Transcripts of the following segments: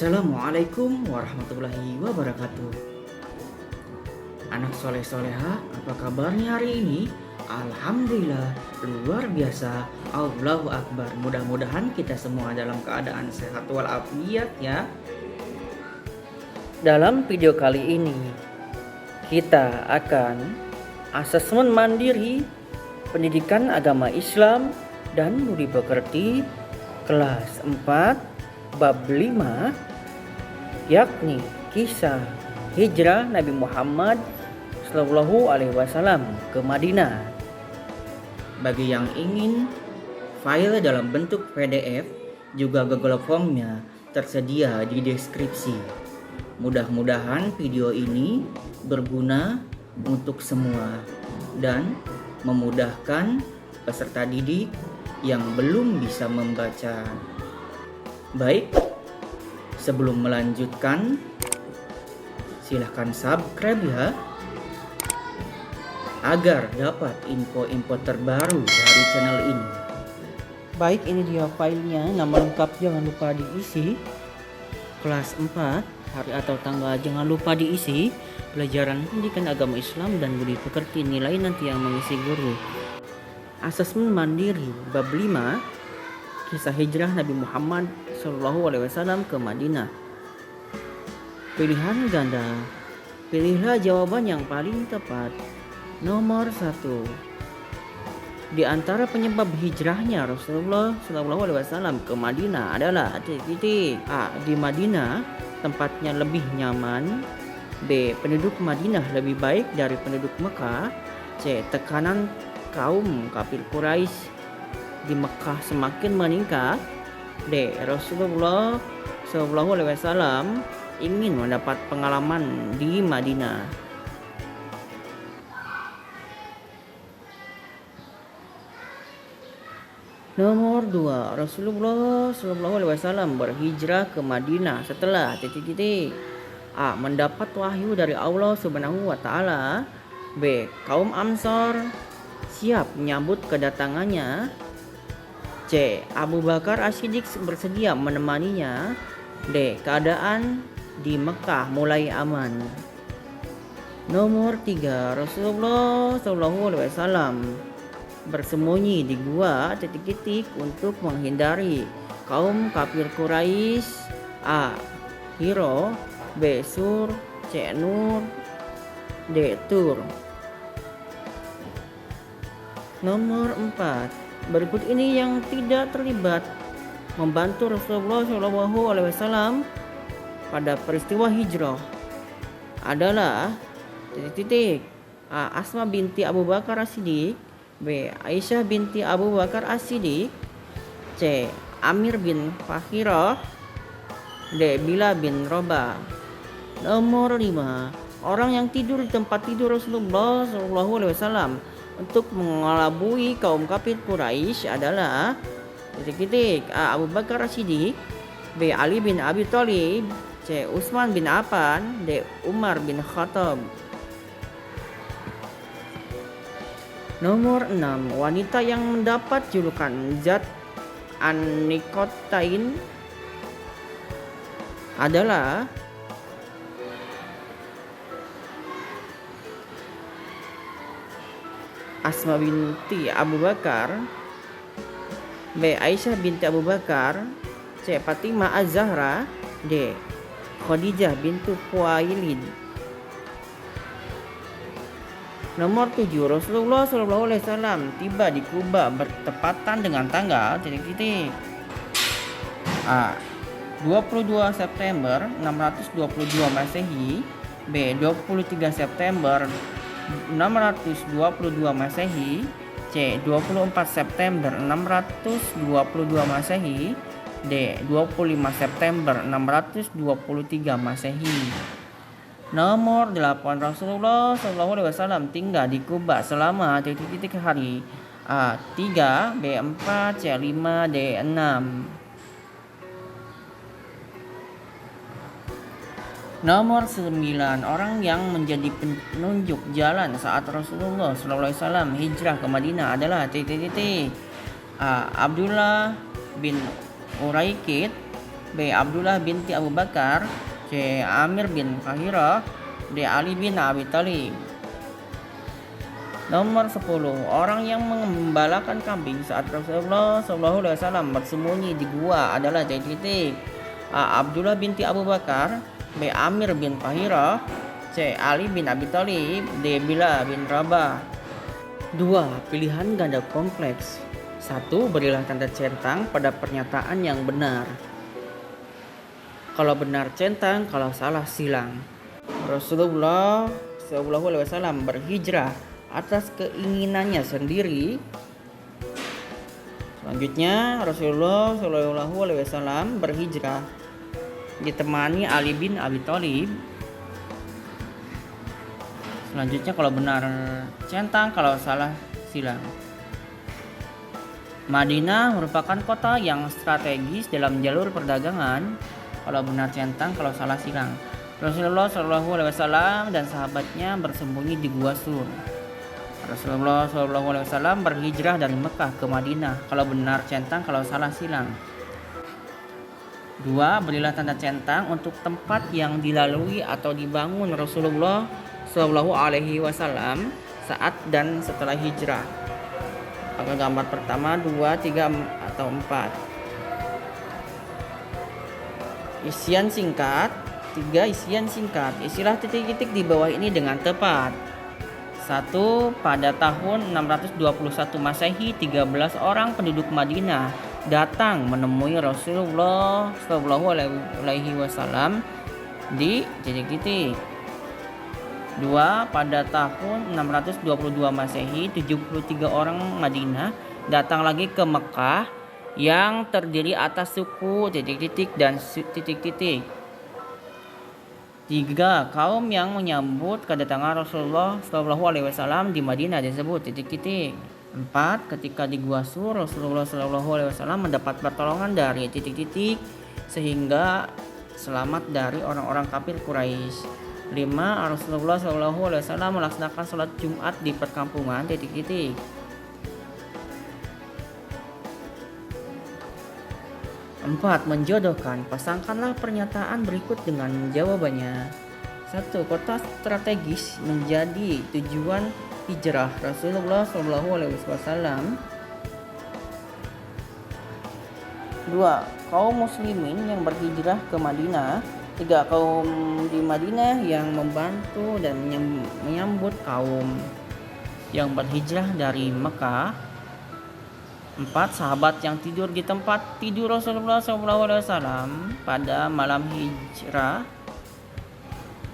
Assalamualaikum warahmatullahi wabarakatuh. Anak soleh soleha, apa kabarnya hari ini? Alhamdulillah, luar biasa. Allahu Akbar. Mudah-mudahan kita semua dalam keadaan sehat walafiat ya. Dalam video kali ini, kita akan asesmen mandiri pendidikan agama Islam dan budi pekerti kelas 4 bab 5, yakni kisah hijrah Nabi Muhammad Shallallahu Alaihi Wasallam ke Madinah. Bagi yang ingin, file dalam bentuk PDF juga Google Form-nya tersedia di deskripsi. Mudah-mudahan video ini berguna untuk semua dan memudahkan peserta didik yang belum bisa membaca. Baik, sebelum melanjutkan, silahkan subscribe ya, agar dapat info-info terbaru dari channel ini. Baik, ini dia filenya, nama lengkap jangan lupa diisi, kelas 4, hari atau tanggal jangan lupa diisi, pelajaran pendidikan agama Islam dan budi pekerti, nilai nanti yang mengisi guru. Asesmen mandiri bab 5, kisah hijrah Nabi Muhammad Shallallahu Alaihi Wasallam ke Madinah. Pilihan ganda. Pilihlah jawaban yang paling tepat. Nomor 1. Di antara penyebab hijrahnya Rasulullah Shallallahu Alaihi Wasallam ke Madinah adalah A. Di Madinah tempatnya lebih nyaman. B. Penduduk Madinah lebih baik dari penduduk Mekah. C. Tekanan kaum kafir Quraisy di Mekah semakin meningkat. D. Rasulullah Shallallahu Alaihi Wasallam ingin mendapat pengalaman di Madinah. Nomor 2. Rasulullah Shallallahu Alaihi Wasallam berhijrah ke Madinah setelah A. Mendapat wahyu dari Allah Subhanahu wa Ta'ala. B. Kaum Ansor siap menyambut kedatangannya. C. Abu Bakar As-Siddiq bersedia menemaninya. D. Keadaan di Mekah mulai aman. Nomor 3. Rasulullah SAW bersembunyi di gua untuk menghindari kaum kafir Quraisy. A. Hiro. B. Sur. C. Nur. D. Tur. Nomor 4. Berikut ini yang tidak terlibat membantu Rasulullah SAW pada peristiwa hijrah adalah A. Asma binti Abu Bakar As-Siddiq. B. Aisyah binti Abu Bakar As-Siddiq. C. Amir bin Fakhirah. D. Bilal bin Rabah. Nomor 5. Orang yang tidur di tempat tidur Rasulullah SAW untuk mengelabui kaum kafir Quraisy adalah A. Abu Bakar As-Siddiq. B. Ali bin Abi Thalib. C. Utsman bin Affan. D. Umar bin Khattab. Nomor 6. Wanita yang mendapat julukan Zat An-Nikotain adalah Asma binti Abu Bakar. B. Aisyah binti Abu Bakar. C. Fatimah Az-Zahra. D. Khadijah bintu Khuwailid. Nomor 7. Rasulullah SAW tiba di Kuba bertepatan dengan tanggal A. 22 September 622 Masehi. B. 23 September 622 Masehi. C. 24 September 622 Masehi. D. 25 September 623 Masehi. Nomor 8. Rasulullah SAW tinggal di Kuba selama hari. A. 3. B. 4. C. 5. D. 6. Nomor 9. Orang yang menjadi penunjuk jalan saat Rasulullah SAW hijrah ke Madinah adalah A. Abdullah bin Uraikid. B. Abdullah binti Abu Bakar, C. Amir bin Fahirah, D. Ali bin Abi Thalib. Nomor 10. Orang yang mengembalakan kambing saat Rasulullah SAW bersembunyi di gua adalah titik. A. Abdullah binti Abu Bakar, B. Amir bin Fahirah, C. Ali bin Abi Thalib, D. Bilal bin Rabah. 2. Pilihan ganda kompleks. 1. Berilah tanda centang pada pernyataan yang benar. Kalau benar centang, kalau salah silang. Rasulullah SAW berhijrah atas keinginannya sendiri. Selanjutnya Rasulullah SAW berhijrah ditemani Ali bin Abi Thalib. Selanjutnya kalau benar centang, kalau salah silang. Madinah merupakan kota yang strategis dalam jalur perdagangan. Kalau benar centang, kalau salah silang. Rasulullah SAW dan sahabatnya bersembunyi di Gua Sur. Rasulullah SAW berhijrah dari Mekah ke Madinah. Kalau benar centang, kalau salah silang. 2. Berilah tanda centang untuk tempat yang dilalui atau dibangun Rasulullah SAW saat dan setelah hijrah. Apakah gambar pertama, 2, 3, atau 4? Isian singkat. 3. Isian singkat. Isilah titik-titik di bawah ini dengan tepat. 1. Pada tahun 621 Masehi, 13 orang penduduk Madinah datang menemui Rasulullah SAW di titik-titik. 2. Pada tahun 622 Masehi, 73 orang Madinah datang lagi ke Mekah yang terdiri atas suku titik-titik dan titik-titik. 3. Kaum yang menyambut kedatangan Rasulullah SAW di Madinah disebut titik-titik. 4. Ketika di Gua Sur, Rasulullah SAW mendapat pertolongan dari titik-titik sehingga selamat dari orang-orang kafir Quraisy. 5. Rasulullah SAW melaksanakan sholat Jumat di perkampungan titik-titik. 4. Menjodohkan. Pasangkanlah pernyataan berikut dengan jawabannya. 1. Kota strategis menjadi tujuan hijrah Rasulullah SAW. 2. Kaum muslimin yang berhijrah ke Madinah. 3. Kaum di Madinah yang membantu dan menyambut kaum yang berhijrah dari Mekah. 4. Sahabat yang tidur di tempat tidur Rasulullah SAW pada malam hijrah.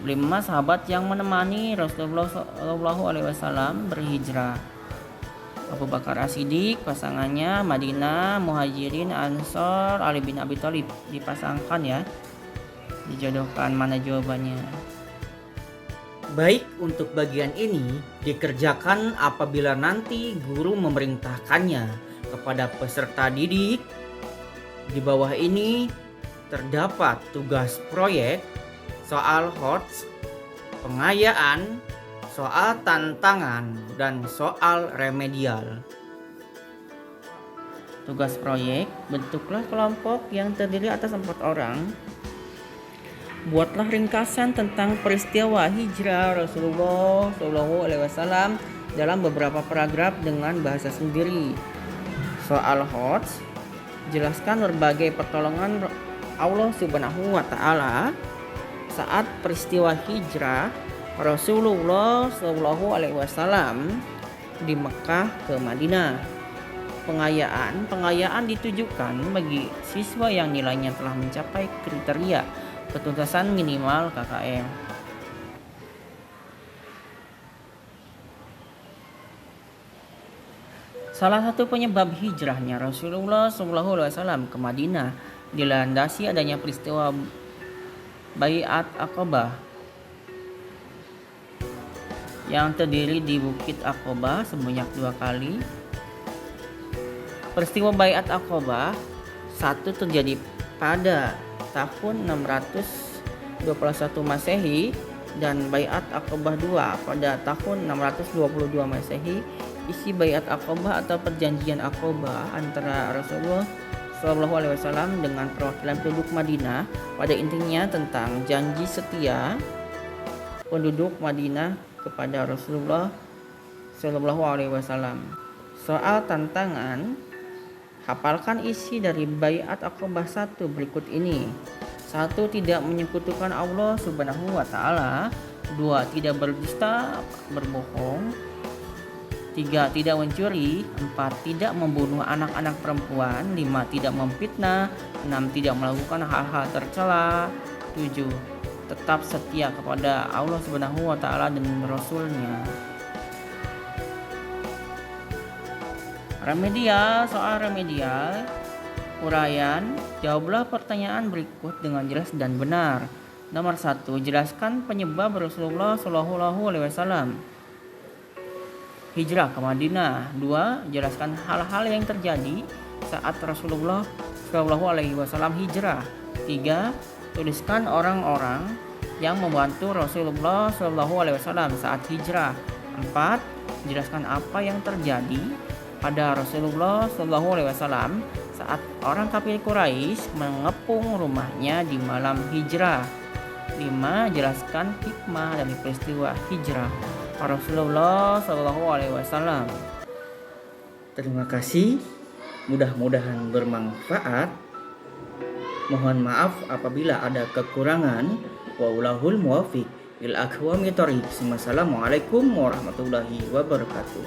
5. Sahabat yang menemani Rasulullah SAW berhijrah. Abu Bakar As-Siddiq, pasangannya Madinah, Muhajirin, Ansor, Ali bin Abi Thalib. Dipasangkan ya, dijodohkan. Mana jawabannya? Baik, untuk bagian ini dikerjakan apabila nanti guru memerintahkannya kepada peserta didik. Di bawah ini terdapat tugas proyek, soal HOTS, pengayaan, soal tantangan, dan soal remedial. Tugas proyek, bentuklah kelompok yang terdiri atas 4 orang. Buatlah ringkasan tentang peristiwa hijrah Rasulullah SAW dalam beberapa paragraf dengan bahasa sendiri. Soal HOTS, jelaskan berbagai pertolongan Allah Subhanahu wa Ta'ala saat peristiwa hijrah Rasulullah SAW di Mekah ke Madinah. Pengayaan ditujukan bagi siswa yang nilainya telah mencapai kriteria ketuntasan minimal KKM. Salah satu penyebab hijrahnya Rasulullah SAW ke Madinah dilandasi adanya peristiwa Baiat Aqabah yang terdiri di Bukit Aqabah sebanyak 2 kali. Peristiwa Baiat Aqabah 1 terjadi pada tahun 621 Masehi dan Baiat Aqabah 2 pada tahun 622 Masehi. Isi Baiat Aqabah atau perjanjian Aqabah antara Rasulullah Shallallahu Alaihi Wasallam dengan perwakilan penduduk Madinah, pada intinya tentang janji setia penduduk Madinah kepada Rasulullah Shallallahu Alaihi Wasallam. Soal tantangan, hafalkan isi dari Baiat Aqabah 1 berikut ini. 1. Tidak menyekutukan Allah Subhanahu wa taala. 2. Tidak berdusta, berbohong. 3. Tidak mencuri. 4. Tidak membunuh anak-anak perempuan. 5. Tidak memfitnah. 6. Tidak melakukan hal-hal tercela. 7. Tetap setia kepada Allah Subhanahu wa taala dan Rasulnya. Remedial, soal remedial. Uraian, jawablah pertanyaan berikut dengan jelas dan benar. Nomor 1, jelaskan penyebab Rasulullah Shallallahu Alaihi Wasallam hijrah ke Madinah. 2, jelaskan hal-hal yang terjadi saat Rasulullah Shallallahu Alaihi Wasallam hijrah. 3, tuliskan orang-orang yang membantu Rasulullah Shallallahu Alaihi Wasallam saat hijrah. 4, jelaskan apa yang terjadi pada Rasulullah Shallallahu Alaihi Wasallam saat orang kafir Quraisy mengepung rumahnya di malam hijrah. 5, jelaskan hikmah dari peristiwa hijrah Rasulullah Shallallahu Alaihi Wasallam. Terima kasih, mudah-mudahan bermanfaat. Mohon maaf apabila ada kekurangan. Wallahul muwaffiq ila aqwamit thoriq. Wassalamualaikum warahmatullahi wabarakatuh.